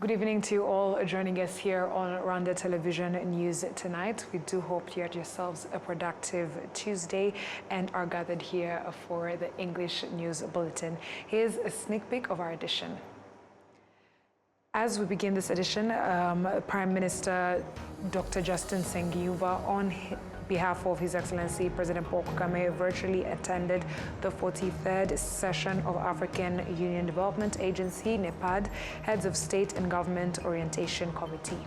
Good evening to you all joining us here on Rwanda Television News tonight. We do hope you had yourselves a productive Tuesday and are gathered here for the English News Bulletin. Here's a sneak peek of our edition. As we begin this edition, Prime Minister Dr. Justin Nsengiyumva, on behalf of His Excellency President Paul Kagame, virtually attended the 43rd session of African Union Development Agency, NEPAD, Heads of State and Government Orientation Committee.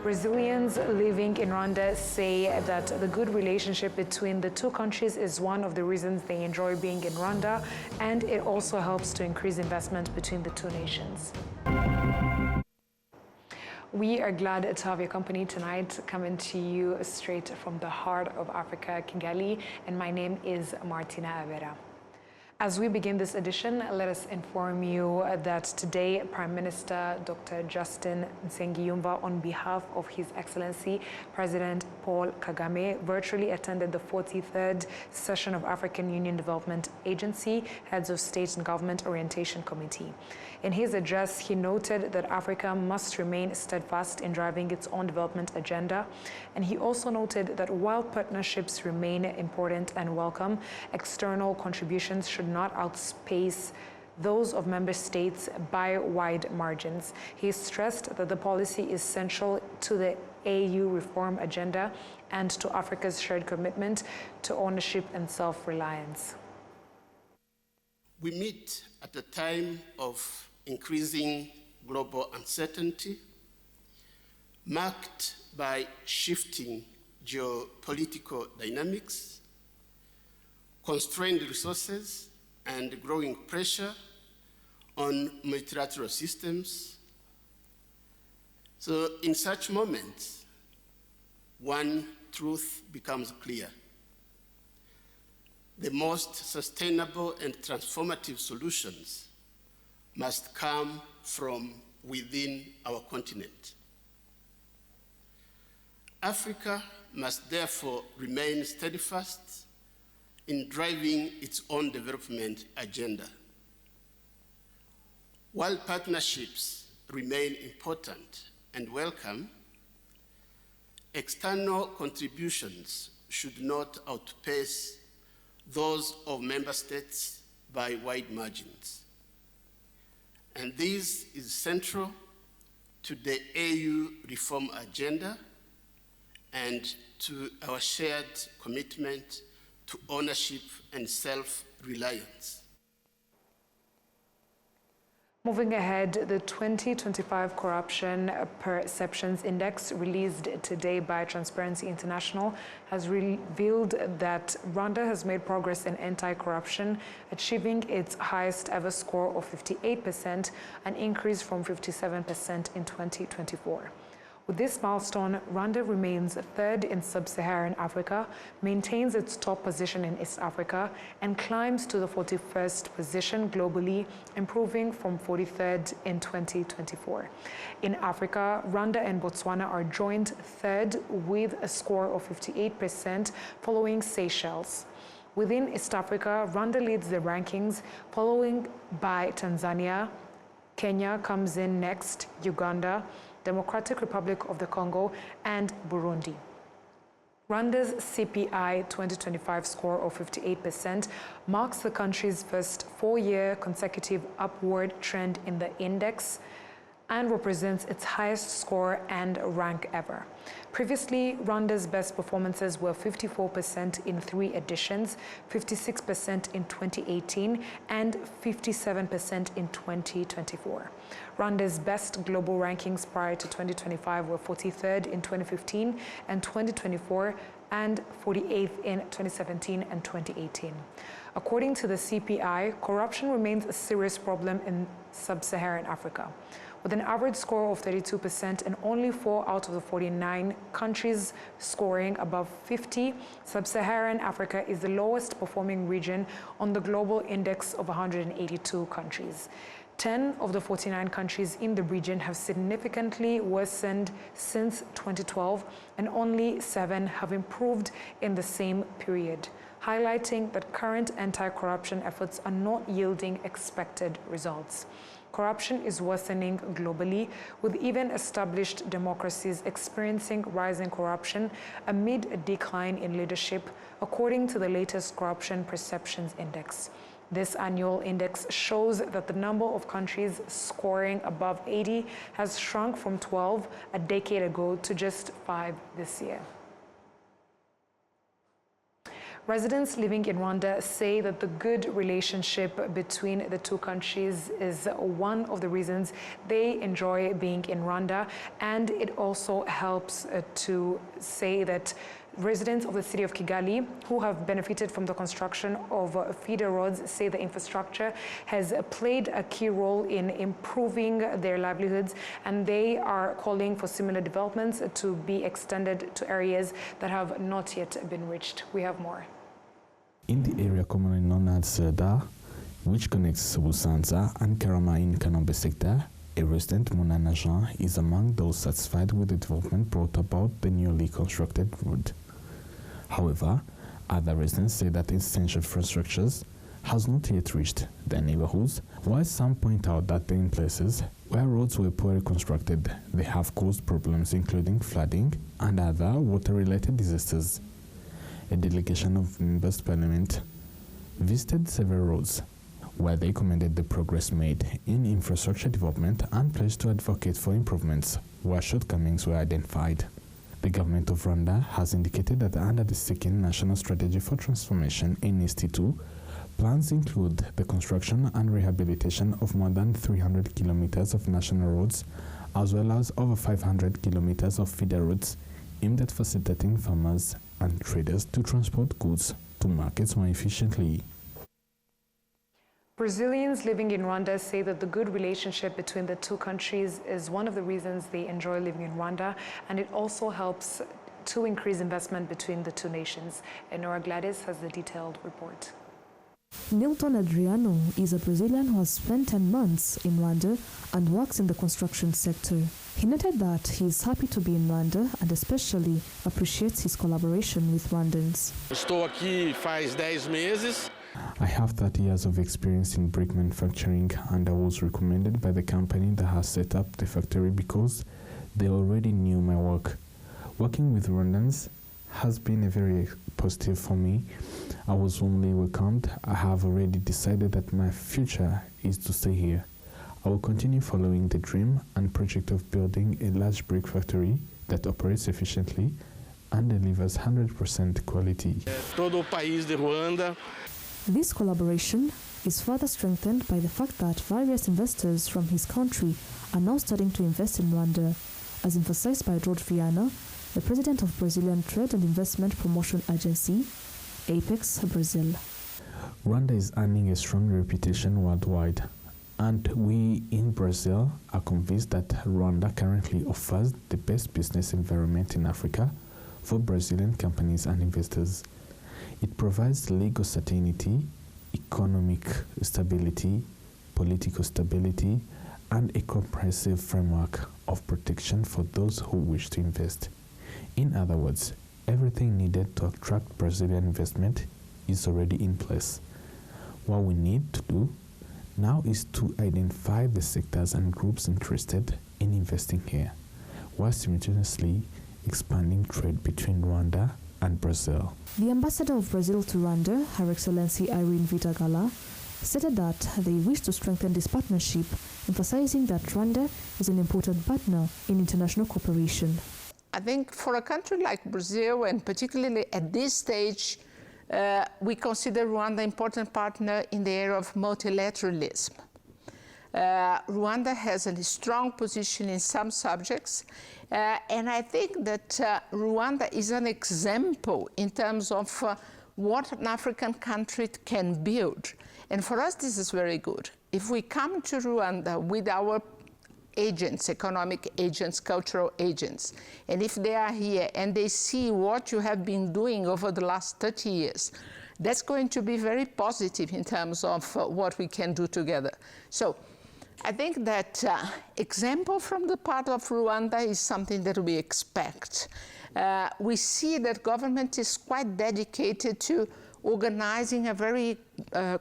Brazilians living in Rwanda say that the good relationship between the two countries is one of the reasons they enjoy being in Rwanda, and it also helps to increase investment between the two nations. We are glad to have your company tonight, coming to you straight from the heart of Africa, Kigali, and my name is Martina Avera. As we begin this edition, let us inform you that today Prime Minister Dr. Justin Nsengiyumva, on behalf of His Excellency President Paul Kagame, virtually attended the 43rd session of African Union Development Agency, Heads of State and Government Orientation Committee. In his address, he noted that Africa must remain steadfast in driving its own development agenda, and he also noted that while partnerships remain important and welcome, external contributions should not outpace those of member states by wide margins. He stressed that the policy is central to the AU reform agenda and to Africa's shared commitment to ownership and self-reliance. We meet at a time of increasing global uncertainty, marked by shifting geopolitical dynamics, constrained resources, and growing pressure on multilateral systems. So in such moments, one truth becomes clear. The most sustainable and transformative solutions must come from within our continent. Africa must therefore remain steadfast in driving its own development agenda. While partnerships remain important and welcome, external contributions should not outpace those of member states by wide margins. And this is central to the AU reform agenda and to our shared commitment to ownership and self-reliance. Moving ahead, the 2025 Corruption Perceptions Index, released today by Transparency International, has revealed that Rwanda has made progress in anti-corruption, achieving its highest ever score of 58%, an increase from 57% in 2024. With this milestone, Rwanda remains third in sub-Saharan Africa, maintains its top position in East Africa, and climbs to the 41st position globally, improving from 43rd in 2024. In Africa, Rwanda and Botswana are joint third with a score of 58%, following Seychelles. Within East Africa, Rwanda leads the rankings, following by Tanzania. Kenya comes in next, Uganda, Democratic Republic of the Congo, and Burundi. Rwanda's CPI 2025 score of 58% marks the country's first four-year consecutive upward trend in the index and represents its highest score and rank ever. Previously, Rwanda's best performances were 54% in 3 editions, 56% in 2018, and 57% in 2024. Rwanda's best global rankings prior to 2025 were 43rd in 2015 and 2024, and 48th in 2017 and 2018. According to the CPI, corruption remains a serious problem in sub-Saharan Africa. With an average score of 32% and only 4 out of the 49 countries scoring above 50, sub-Saharan Africa is the lowest performing region on the global index of 182 countries. 10 of the 49 countries in the region have significantly worsened since 2012, and only 7 have improved in the same period. highlighting that current anti-corruption efforts are not yielding expected results. Corruption is worsening globally, with even established democracies experiencing rising corruption amid a decline in leadership, according to the latest Corruption Perceptions Index. This annual index shows that the number of countries scoring above 80 has shrunk from 12 a decade ago to just 5 this year. Residents living in Rwanda say that the good relationship between the two countries is one of the reasons they enjoy being in Rwanda, and it also helps to say that residents of the city of Kigali who have benefited from the construction of feeder roads say the infrastructure has played a key role in improving their livelihoods, and they are calling for similar developments to be extended to areas that have not yet been reached. We have more. In the area commonly known as Seda, which connects Busanza and Karama in Kanombe sector, a resident, Munana Jean, is among those satisfied with the development brought about the newly constructed road. However, other residents say that essential infrastructures has not yet reached their neighborhoods, while some point out that in places where roads were poorly constructed, they have caused problems including flooding and other water-related disasters. A delegation of members of parliament visited several roads, where they commended the progress made in infrastructure development and pledged to advocate for improvements where shortcomings were identified. The government of Rwanda has indicated that under the second National Strategy for Transformation (NST2), plans include the construction and rehabilitation of more than 300 kilometers of national roads, as well as over 500 kilometers of feeder roads aimed at facilitating farmers and traders to transport goods to markets more efficiently. Brazilians living in Rwanda say that the good relationship between the two countries is one of the reasons they enjoy living in Rwanda, and it also helps to increase investment between the two nations. Enora Gladys has the detailed report. Milton Adriano is a Brazilian who has spent 10 months in Rwanda and works in the construction sector. He noted that he is happy to be in Rwanda and especially appreciates his collaboration with Rwandans. Estou aqui faz 10 meses. I have 30 years of experience in brick manufacturing, and I was recommended by the company that has set up the factory because they already knew my work. Working with Rwandans has been a very positive for me. I was warmly welcomed. I have already decided that my future is to stay here. I will continue following the dream and project of building a large brick factory that operates efficiently and delivers 100% quality. Todo o país de Rwanda. This collaboration is further strengthened by the fact that various investors from his country are now starting to invest in Rwanda, as emphasized by George Viana, the president of Brazilian Trade and Investment Promotion Agency, Apex Brazil. Rwanda is earning a strong reputation worldwide, and we in Brazil are convinced that Rwanda currently offers the best business environment in Africa for Brazilian companies and investors. It provides legal certainty, economic stability, political stability, and a comprehensive framework of protection for those who wish to invest. In other words, everything needed to attract Brazilian investment is already in place. What we need to do now is to identify the sectors and groups interested in investing here, while simultaneously expanding trade between Rwanda and Brazil. The ambassador of Brazil to Rwanda, Her Excellency Irene Vitagala, stated that they wish to strengthen this partnership, emphasizing that Rwanda is an important partner in international cooperation. I think for a country like Brazil, and particularly at this stage, we consider Rwanda an important partner in the area of multilateralism. Rwanda has a strong position in some subjects, and I think that Rwanda is an example in terms of what an African country can build. And for us, this is very good. If we come to Rwanda with our agents, economic agents, cultural agents, and if they are here and they see what you have been doing over the last 30 years, that's going to be very positive in terms of what we can do together. So I think that example from the part of Rwanda is something that we expect. We see that government is quite dedicated to organizing a very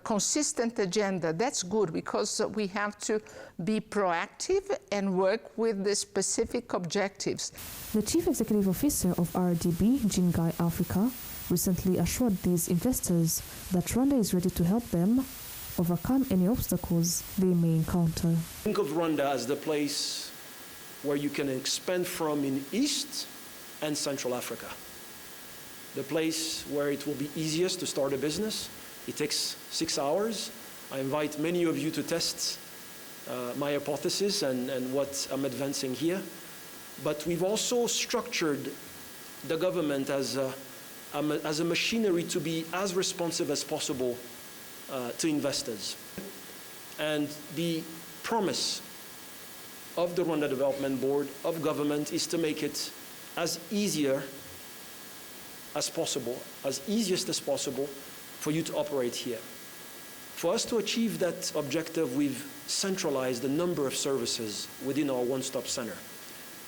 consistent agenda. That's good because we have to be proactive and work with the specific objectives. The Chief Executive Officer of RDB, Jingai Africa, recently assured these investors that Rwanda is ready to help them overcome any obstacles they may encounter. Think of Rwanda as the place where you can expand from in East and Central Africa. The place where it will be easiest to start a business. It takes 6 hours. I invite many of you to test my hypothesis and what I'm advancing here. But we've also structured the government as a machinery to be as responsive as possible to investors. And the promise of the Rwanda Development Board, of government, is to make it as easiest as possible for you to operate here. For us to achieve that objective, we've centralized a number of services within our one-stop center.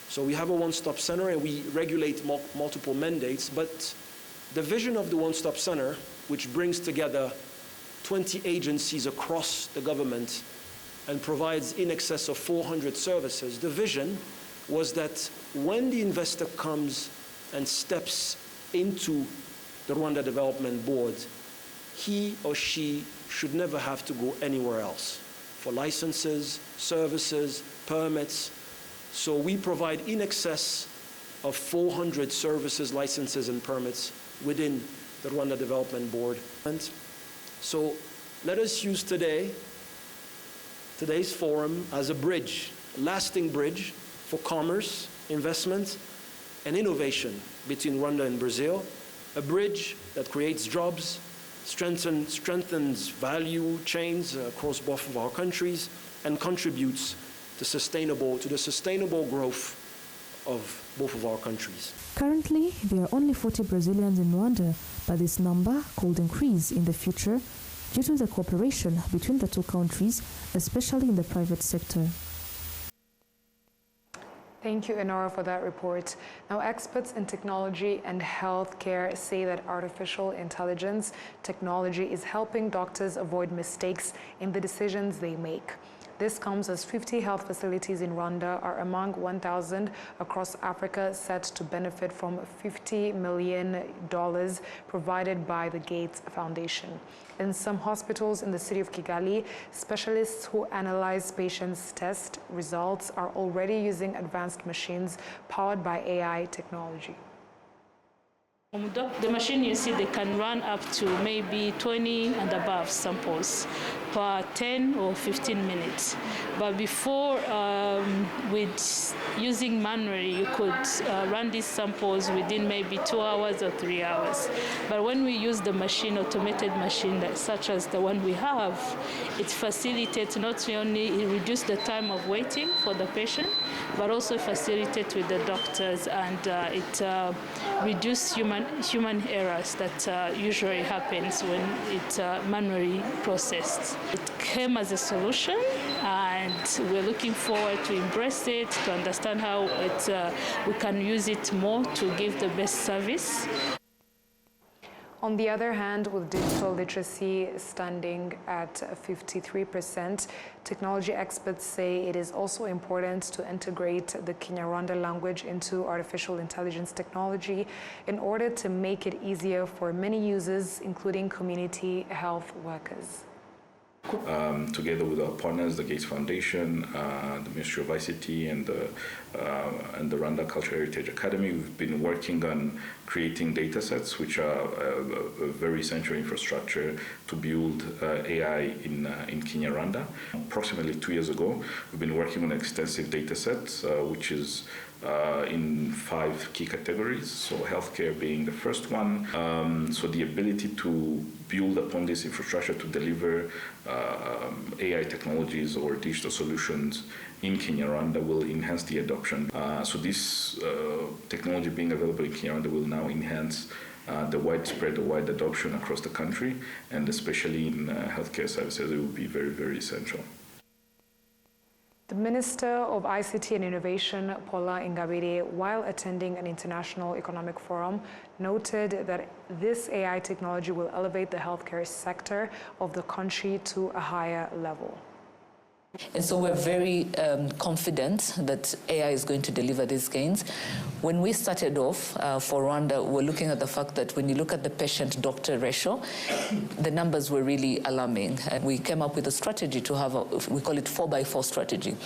So we have a one-stop center and we regulate multiple mandates, but the vision of the one-stop center, which brings together 20 agencies across the government and provides in excess of 400 services, the vision was that when the investor comes and steps into the Rwanda Development Board, he or she should never have to go anywhere else for licenses, services, permits. So we provide in excess of 400 services, licenses, and permits within the Rwanda Development Board. And so let us use today's forum as a bridge, a lasting bridge for commerce, investment, and innovation between Rwanda and Brazil, a bridge that creates jobs, strengthens value chains across both of our countries, and contributes to the sustainable growth of both of our countries. Currently, there are only 40 Brazilians in Rwanda, but this number could increase in the future due to the cooperation between the two countries, especially in the private sector. Thank you, Enora, for that report. Now, experts in technology and healthcare say that artificial intelligence technology is helping doctors avoid mistakes in the decisions they make. This comes as 50 health facilities in Rwanda are among 1,000 across Africa set to benefit from $50 million provided by the Gates Foundation. In some hospitals in the city of Kigali, specialists who analyze patients' test results are already using advanced machines powered by AI technology. The machine, you see, they can run up to maybe 20 and above samples per 10 or 15 minutes. But before, with using manually, you could run these samples within maybe 2 hours or 3 hours. But when we use the machine, automated machine such as the one we have, it facilitates not only, it reduces the time of waiting for the patient, but also facilitates with the doctors, and it reduces human errors that usually happens when it's manually processed. It came as a solution, and we're looking forward to embrace it, to understand how we can use it more to give the best service. On the other hand, with digital literacy standing at 53%, technology experts say it is also important to integrate the Kinyarwanda language into artificial intelligence technology in order to make it easier for many users, including community health workers. Together with our partners, the Gates Foundation, the Ministry of ICT, and the Rwanda Cultural Heritage Academy, we've been working on creating data sets, which are a very essential infrastructure to build AI in Kinyarwanda. Approximately 2 years ago, we've been working on an extensive data set, which is in 5 key categories, so healthcare being the first one. So the ability to build upon this infrastructure to deliver AI technologies or digital solutions in Kinyarwanda will enhance the adoption. So this technology being available in Kinyarwanda will now enhance the wide adoption across the country, and especially in healthcare services, it will be very, very essential. The Minister of ICT and Innovation, Paula Ingabire, while attending an international economic forum, noted that this AI technology will elevate the healthcare sector of the country to a higher level. And so we're very confident that AI is going to deliver these gains. When we started off for Rwanda, we're looking at the fact that when you look at the patient-doctor ratio, the numbers were really alarming. And we came up with a strategy to have, we call it 4x4 strategy.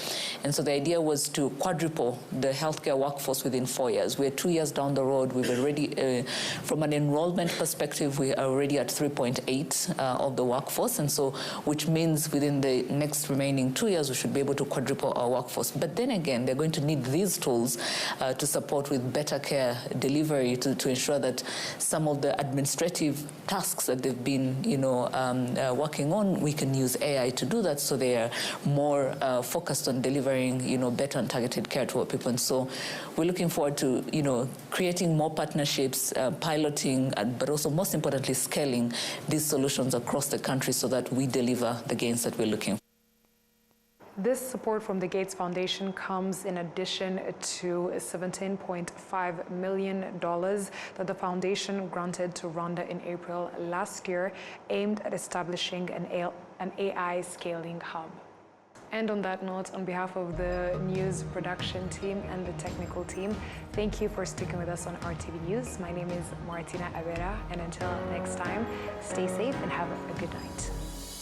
And so the idea was to quadruple the healthcare workforce within 4 years. We're 2 years down the road. We've already, from an enrollment perspective, we are already at 3.8 of the workforce. And so, which means within the next remaining 2 years, we should be able to quadruple our workforce. But then again, they're going to need these tools to support with better care delivery to ensure that some of the administrative tasks that they've been, working on, we can use AI to do that, so they are more focused on delivering, better and targeted care to our people. And so we're looking forward to, creating more partnerships, piloting, but also most importantly, scaling these solutions across the country so that we deliver the gains that we're looking for. This support from the Gates Foundation comes in addition to $17.5 million that the foundation granted to Rwanda in April last year, aimed at establishing an AI scaling hub. And on that note, on behalf of the news production team and the technical team, thank you for sticking with us on RTV News. My name is Martina Avera, and until next time, stay safe and have a good night.